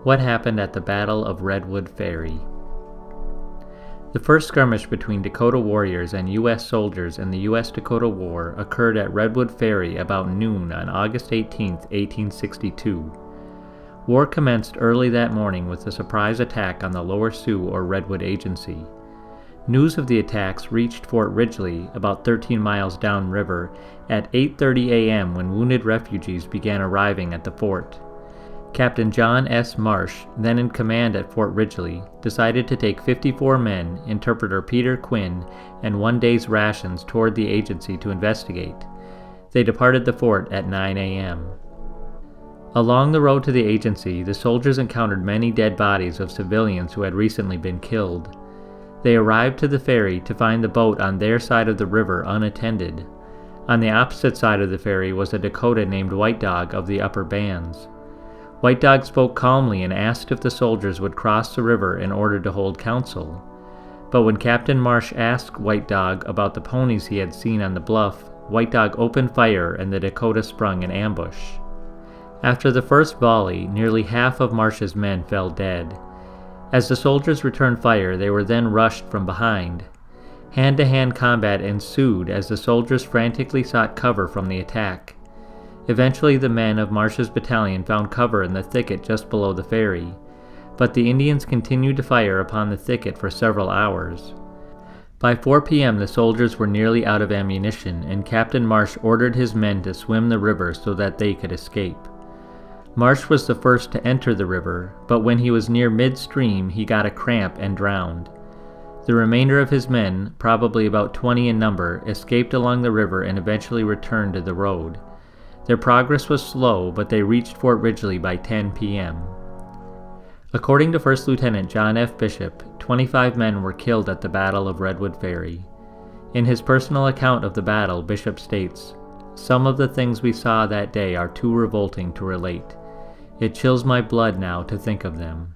What happened at the Battle of Redwood Ferry? The first skirmish between Dakota warriors and U.S. soldiers in the U.S. Dakota War occurred at Redwood Ferry about noon on August 18, 1862. War commenced early that morning with a surprise attack on the Lower Sioux or Redwood Agency. News of the attacks reached Fort Ridgely, about 13 miles downriver, at 8:30 a.m. when wounded refugees began arriving at the fort. Captain John S. Marsh, then in command at Fort Ridgely, decided to take 54 men, interpreter Peter Quinn, and 1 day's rations toward the agency to investigate. They departed the fort at 9 a.m. Along the road to the agency, the soldiers encountered many dead bodies of civilians who had recently been killed. They arrived to the ferry to find the boat on their side of the river unattended. On the opposite side of the ferry was a Dakota named White Dog of the upper bands. White Dog spoke calmly and asked if the soldiers would cross the river in order to hold council. But when Captain Marsh asked White Dog about the ponies he had seen on the bluff, White Dog opened fire and the Dakota sprung an ambush. After the first volley, nearly half of Marsh's men fell dead. As the soldiers returned fire, they were then rushed from behind. Hand-to-hand combat ensued as the soldiers frantically sought cover from the attack. Eventually the men of Marsh's battalion found cover in the thicket just below the ferry, but the Indians continued to fire upon the thicket for several hours. By 4 p.m. the soldiers were nearly out of ammunition, and Captain Marsh ordered his men to swim the river so that they could escape. Marsh was the first to enter the river, but when he was near midstream he got a cramp and drowned. The remainder of his men, probably about 20 in number, escaped along the river and eventually returned to the road. Their progress was slow, but they reached Fort Ridgely by 10 p.m. According to First Lieutenant John F. Bishop, 25 men were killed at the Battle of Redwood Ferry. In his personal account of the battle, Bishop states, "Some of the things we saw that day are too revolting to relate. It chills my blood now to think of them."